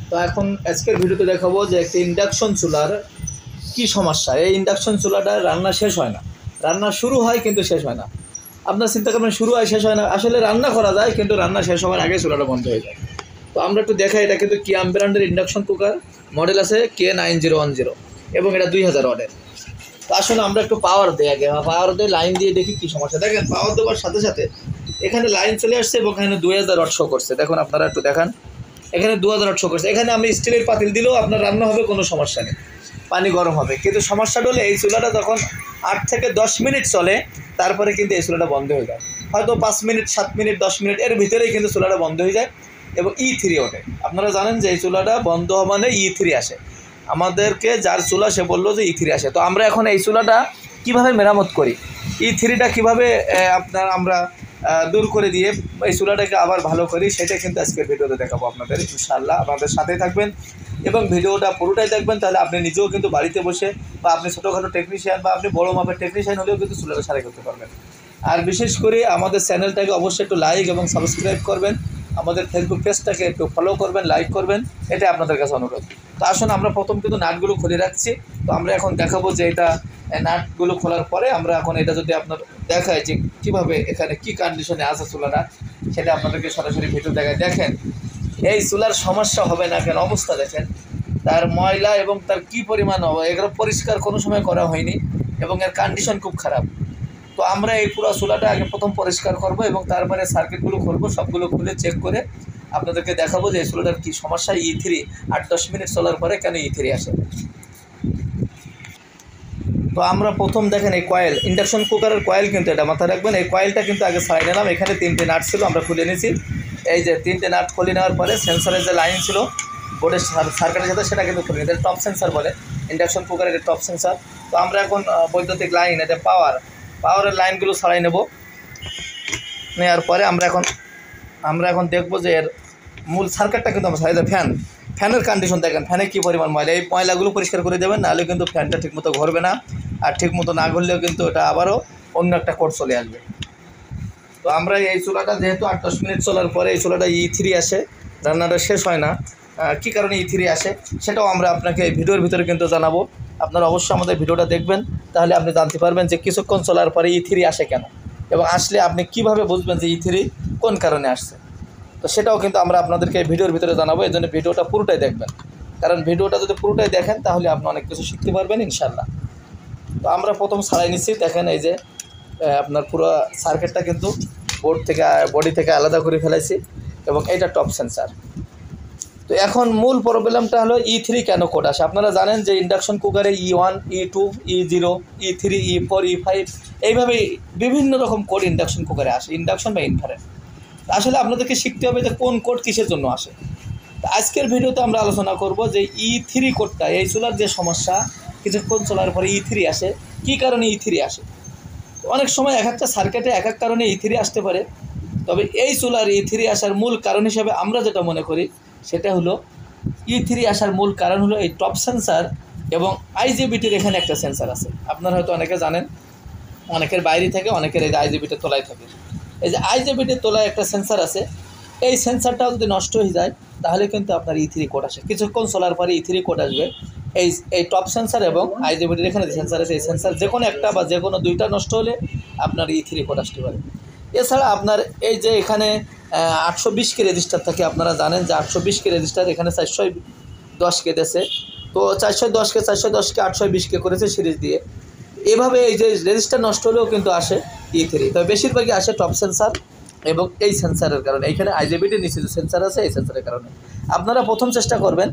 তো এখন আজকের ভিডিওতে দেখাবো যে একটা ইন্ডাকশন চুলার কি সমস্যা। এই ইন্ডাকশন চুলাটা রান্না শেষ হয় না, রান্না শুরু হয় কিন্তু শেষ হয় না। আপনার চিন্তা করবেন শুরু হয় শেষ হয় না, আসলে রান্না করা যায় কিন্তু রান্না শেষ হওয়ার আগে চুলাটা বন্ধ হয়ে যায়। তো আমরা একটু দেখাই, এটা কিন্তু কিয়াম ব্র্যান্ডের ইন্ডাকশন কুকার, মডেল আছে K9010 এবং এটা 2000 ওয়াটের। তো আসলে আমরা একটু পাওয়ার দিই আগে, পাওয়ার দিয়ে লাইন দিয়ে দেখি কী সমস্যা। দেখেন পাওয়ার দেওয়ার সাথে সাথে এখানে লাইন চলে আসছে এবং এখানে 2000 ওয়াট শো করছে। দেখুন আপনারা একটু দেখান, এখানে 2000 ওয়াট শো করছে। এখানে আমি স্টিলের পাতিল দিলেও আপনার রান্না হবে, কোনো সমস্যা নেই, পানি গরম হবে। কিন্তু সমস্যাটা হলো এই চুলাটা যখন 8 থেকে 10 মিনিট চলে তারপরে কিন্তু এই চুলাটা বন্ধ হয়ে যায়। হয়তো 5 মিনিট, 7 মিনিট, 10 মিনিট এর ভিতরেই কিন্তু চুলাটা বন্ধ হয়ে যায় এবং E3 ওঠে। আপনারা জানেন যে এই চুলাটা বন্ধ হওয়া মানে E3 আসে। আমাদেরকে যার চুলা সে বললো যে E3 আসে। তো আমরা এখন এই চুলাটা কীভাবে মেরামত করি, E3টা কীভাবে আমরা দূর করে দিয়ে এই চুলাটাকে আবার ভালো করি, সেটা কিন্তু আজকের ভিডিওতে দেখাবো আপনাদের। ইনশাআল্লাহ আমাদের সাথেই থাকবেন এবং ভিডিওটা পুরোটাই দেখবেন, তাহলে আপনি নিজেও কিন্তু বাড়িতে বসে বা আপনি ছোটোখাটো টেকনিশিয়ান বা আপনি বড়ো মাপের টেকনিশিয়ান হলেও কিন্তু চুলাটা সারাই করতে পারবেন। আর বিশেষ করে আমাদের চ্যানেলটাকে অবশ্যই একটু লাইক এবং সাবস্ক্রাইব করবেন, আমাদের ফেসবুক পেজটাকে একটু ফলো করবেন, লাইক করবেন, এটা আপনাদের কাছে অনুরোধ। তো আসুন আমরা প্রথম কিন্তু নাটগুলো খুলে রাখছি। তো আমরা এখন দেখাবো যে এটা নাটগুলো খোলার পরে আমরা এখন এটা যদি আপনার দেখায় যে কীভাবে এখানে কি কন্ডিশনে আছে চুলাটা, সেটা আপনাদেরকে সরাসরি ভিডিও দেখায়। দেখেন এই চুলার সমস্যা হবে না কেন, অবস্থা দেখেন, তার ময়লা এবং তার কি পরিমাণ হবে, এগুলো পরিষ্কার কোনো সময় করা হয়নি এবং এর কন্ডিশন খুব খারাপ। তো আমরা এই পুরো চুলাটা আগে প্রথম পরিষ্কার করব এবং তারপরে সার্কিটগুলো খুলবো, সবগুলো খুলে চেক করে আপনাদেরকে দেখাবো যে এই চুলাটার কী সমস্যা। E3 8-10 মিনিট চলার পরে কেন E3 আসে। তো আমরা প্রথম দেখেন এই কয়েল, ইন্ডাকশন কুকারের কয়েল কিন্তু এটা মাথায় রাখবেন, এই কয়েলটা কিন্তু আগে ছাড়াই নিলাম। এখানে 3টে নাট ছিল, আমরা খুলে নিয়েছি। এই যে 3টে নাট খুলে নেওয়ার পরে সেন্সরের যে লাইন ছিল বোর্ডের সার্কিটের সাথে, সেটা কিন্তু খুলে নিতে টপ সেন্সার বলে ইন্ডাকশন কুকারের টপ সেন্সার। তো আমরা এখন বৈদ্যুতিক লাইন, এটা পাওয়ারের লাইনগুলো ছাড়াই নেব। নেওয়ার পরে আমরা এখন দেখবো যে এর মূল সার্কিটটা কিন্তু আমরা ছাড়াই। ফ্যানের কন্ডিশন দেখেন, ফ্যানে কী পরিমাণ ময়লা, এই ময়লাগুলো পরিষ্কার করে দেবেন, নাহলে কিন্তু ফ্যানটা ঠিকমতো ঘুরবে না। আর ঠিকমতো না ঘুরলেও কিন্তু এটা আবারও অন্য একটা কোড চলে আসবে। তো আমরা এই চুলাটা যেহেতু 8-10 মিনিট চলার পরে এই চুলাটা E3 আসে, রান্নাটা শেষ হয় না। কী কারণে E3 আসে সেটাও আমরা আপনাকে এই ভিডিওর ভিতরে কিন্তু জানাবো। আপনারা অবশ্যই আমাদের ভিডিওটা দেখবেন, তাহলে আপনি জানতে পারবেন যে কিছুক্ষণ চলার পরে E3 আসে কেন, এবং আসলে আপনি কিভাবে বুঝবেন যে E3 কোন কারণে আসছে। তো সেটাও কিন্তু আমরা আপনাদেরকে এই ভিডিওর ভিতরে জানাবো। এই জন্য ভিডিওটা পুরোটাই দেখবেন, কারণ ভিডিওটা যদি পুরোটাই দেখেন তাহলে আপনি অনেক কিছু শিখতে পারবেন ইনশাআল্লাহ। তো আমরা প্রথম ছাড়াই নিচ্ছি, দেখেন এই যে আপনার পুরো সার্কিটটা কিন্তু বডি থেকে আলাদা করে ফেলাইছি এবং এটা টপ সেন্সার। তো এখন মূল প্রবলেমটা হলো E3 কেন কোড আসে। আপনারা জানেন যে ইন্ডাকশন কুকারে E1, E2, E0, E3, E4, E5 এইভাবে বিভিন্ন রকম কোড ইন্ডাকশন কুকারে আসে, ইন্ডাকশন বা ইনফ্রারেড। আসলে আপনাদেরকে শিখতে হবে যে কোন কোড কিসের জন্য আসে। তো আজকের ভিডিওতে আমরা আলোচনা করব যে E3 কোডটা, এই চুলার যে সমস্যা, কিছুক্ষণ চলার পরে E3 আসে, কী কারণে E3 আসে। অনেক সময় এক একটা সার্কিটে এক এক কারণে E3 আসতে পারে, তবে এই চুলার E3 আসার মূল কারণ হিসেবে আমরা যেটা মনে করি সেটা হলো E3 আসার মূল কারণ হলো এই টপ সেন্সার এবং IGBTর এখানে একটা সেন্সার আছে। আপনারা হয়তো অনেকে জানেন, অনেকের বাইরে থাকে, অনেকের এই যে IGBTর তলায় থাকে। এই যে IGBTর তলায় একটা সেন্সার আছে, এই সেন্সারটাও যদি নষ্ট হয়ে যায় তাহলে কিন্তু আপনার E3 কোড আসে। কিছুক্ষণ চলার পরে E3 কোড আসবে। এই টপ সেন্সার এবং IGBTর এখানে যে সেন্সার আছে, এই সেন্সার যে কোনো একটা বা যে কোনো দুইটা নষ্ট হলে আপনার E3 কোড আসতে পারে। এছাড়া আপনার এই যে এখানে 820 কে রেজিস্টার থাকে, আপনারা জানেন যে 820 কে রেজিস্টার, এখানে 410 কে দিয়েছে। তো 410 কে 820 কে করেছে সিরিজ দিয়ে। এভাবে এই যে রেজিস্টার নষ্ট হলেও কিন্তু আসে E3। তবে বেশিরভাগই আসে টপ সেন্সার এবং এই সেন্সারের কারণে। এইখানে IGBTর নিচে যে সেন্সার আছে এই সেন্সারের কারণে। আপনারা প্রথম চেষ্টা করবেন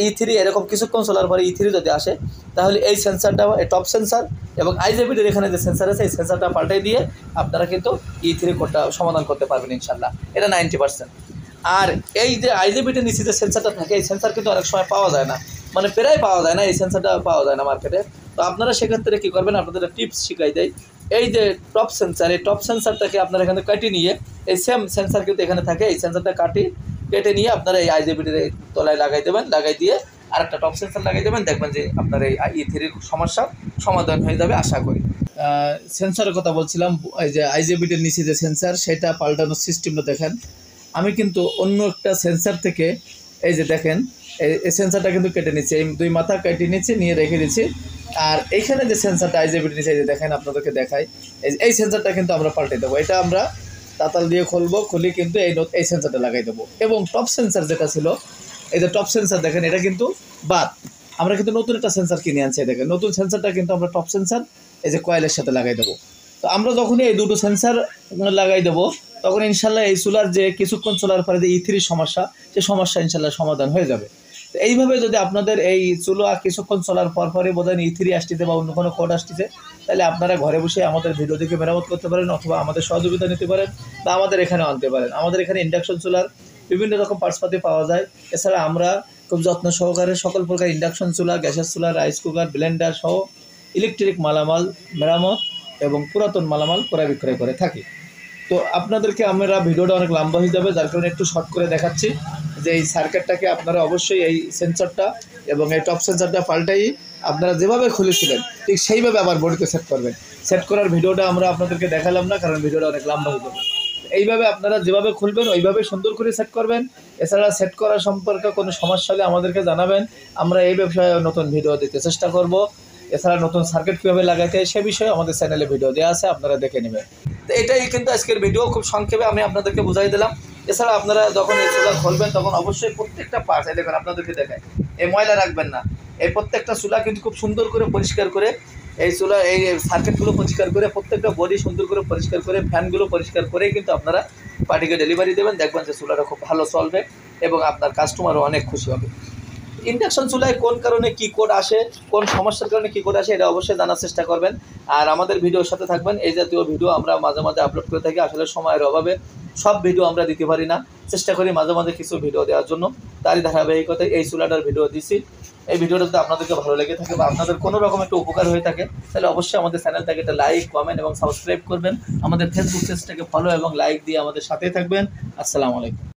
E3 এরকম কিছুক্ষণ চলার পরে E3 যদি আসে তাহলে এই সেন্সারটা, এই টপ সেন্সার এবং IGBTর এখানে যে সেন্সার আছে এই সেন্সারটা পাল্টাই দিয়ে আপনারা কিন্তু E3 কোডটা সমাধান করতে পারবেন ইনশাআল্লাহ। এটা 90%। আর এই যে IGBTর নিচে যে সেন্সারটা থাকে, এই সেন্সার কিন্তু অনেক সময় পাওয়া যায় না, মানে প্রায় পাওয়া যায় না, এই সেন্সারটা পাওয়া যায় না মার্কেটে। তো আপনারা সেক্ষেত্রে কী করবেন, আপনাদের টিপস শিখাই দেয়। এই যে টপ সেন্সার, এই টপ সেন্সারটাকে আপনারা এখানে কাটিয়ে নিয়ে, এই সেম সেন্সার কিন্তু এখানে থাকে, এই সেন্সারটা কেটে নিয়ে আপনারা এই IGBTর তলায় লাগাই দেবেন, লাগাই দিয়ে আরেকটা টপ সেন্সার লাগাই দেবেন, দেখবেন যে আপনার এই E3 সমস্যার সমাধান হয়ে যাবে আশা করি। সেন্সারের কথা বলছিলাম, এই যে IGBTর নিচে যে সেন্সার সেটা পাল্টানোর সিস্টেমটা দেখেন। আমি কিন্তু অন্য একটা সেন্সার থেকে এই যে দেখেন এই সেন্সারটা কিন্তু কেটে নিচ্ছে, এই দুই মাথা কেটে নিচ্ছে, নিয়ে রেখে দিচ্ছি। আর এইখানে যে সেন্সারটা আইজেবিটি নিচ্ছে, এই যে দেখেন আপনাদেরকে দেখাই, এই সেন্সারটা কিন্তু আমরা পাল্টে দেবো। এটা আমরা তাতাল দিয়ে খুলি কিন্তু এই সেন্সারটা লাগাই দেবো। এবং টপ সেন্সার যেটা ছিল, এই যে টপ সেন্সার দেখেন এটা কিন্তু বাদ, আমরা কিন্তু নতুন একটা সেন্সার কিনে আনছি। দেখেন নতুন সেন্সারটা কিন্তু আমরা টপ সেন্সার এই যে কয়েলের সাথে লাগাই দেবো। তো আমরা যখনই এই দুটো সেন্সার লাগাই দেবো তখন ইনশাল্লাহ এই চুলার যে কিছুক্ষণ চলার পরে যে E3 সমস্যা, সে সমস্যা ইনশাল্লাহ সমাধান হয়ে যাবে। তো এইভাবে যদি আপনাদের এই চুলা কিছুক্ষণ চলার পরই বোধহয় E3 আসতেছে বা অন্য কোনো কোড আসতেছে, তাহলে আপনারা ঘরে বসে আমাদের ভিডিও দেখে মেরামত করতে পারেন, অথবা আমাদের সহযোগিতা নিতে পারেন, বা আমাদের এখানে আনতে পারেন। আমাদের এখানে ইন্ডাকশন চুলার বিভিন্ন রকম পার্টসপাতি পাওয়া যায়। এছাড়া আমরা খুব যত্ন সহকারে সকল প্রকার ইন্ডাকশন চুলা, গ্যাসের চুলা, রাইস কুকার, ব্লেন্ডার সহ ইলেকট্রিক মালামাল মেরামত এবং পুরাতন মালামাল ক্রয় বিক্রয় করে থাকি। তো আপনাদেরকে আমরা ভিডিওটা অনেক লম্বা হয়ে যাবে, যার কারণে একটু শর্ট করে দেখাচ্ছি যে এই সার্কিটটাকে আপনারা অবশ্যই এই সেন্সরটা এবং এই টপ সেন্সরটা পাল্টাই আপনারা যেভাবে খুলেছিলেন ঠিক সেইভাবে আবার বডিতে সেট করবেন। সেট করার ভিডিওটা আমরা আপনাদেরকে দেখালাম না, কারণ ভিডিওটা অনেক লম্বা হয়ে যাবে। এইভাবে আপনারা যেভাবে খুলবেন ওইভাবে সুন্দর করে সেট করবেন। এছাড়া সেট করা সম্পর্কে কোনো সমস্যা হলে আমাদেরকে জানাবেন, আমরা এই ব্যবসায় নতুন ভিডিও দিতে চেষ্টা করব। এছাড়া নতুন সার্কিট কীভাবে লাগাতে হয় সে বিষয়ে আমাদের চ্যানেলে ভিডিও দেওয়া আছে, আপনারা দেখে নেবেন। তো এটাই কিন্তু আজকের ভিডিও, খুব সংক্ষেপে আমি আপনাদেরকে বুঝাই দিলাম। এছাড়া আপনারা যখন এই চুলা খুলবেন তখন অবশ্যই প্রত্যেকটা পার্টস, এই দেখুন আপনাদেরকে দেখায়, এই ময়লা রাখবেন না। এই প্রত্যেকটা চুলা কিন্তু খুব সুন্দর করে পরিষ্কার করে, এই চুলা এই সার্কিটগুলো পরিষ্কার করে, প্রত্যেকটা বডি সুন্দর করে পরিষ্কার করে, ফ্যানগুলো পরিষ্কার করেই কিন্তু আপনারা পার্টিকে ডেলিভারি দেবেন। দেখবেন যে চুলাটা খুব ভালো চলবে এবং আপনার কাস্টমারও অনেক খুশি হবে। ইন্ডাকশন চুলায় কোন কারণে কী কোড আসে, কোন সমস্যার কারণে কী কোড আসে, এটা অবশ্যই জানার চেষ্টা করবেন। আর আমাদের ভিডিওর সাথে থাকবেন। এই জাতীয় ভিডিও আমরা মাঝে মাঝে আপলোড করে থাকি। আসলে সময়ের অভাবে সব ভিডিও আমরা দিতে পারি না, চেষ্টা করি মাঝে মাঝে কিছু ভিডিও দেওয়ার জন্য। তারই ধারাবাহিকতায় এই চুলাটার ভিডিও দিছি। এই ভিডিওটা যদি আপনাদেরকে ভালো লেগে থাকে বা আপনাদের কোনো রকম একটা উপকার হয়ে থাকে, তাহলে অবশ্যই আমাদের চ্যানেলটাকে একটা লাইক, কমেন্ট এবং সাবস্ক্রাইব করবেন। আমাদের ফেসবুক পেজটাকে ফলো এবং লাইক দিয়ে আমাদের সাথেই থাকবেন। আসসালামু আলাইকুম।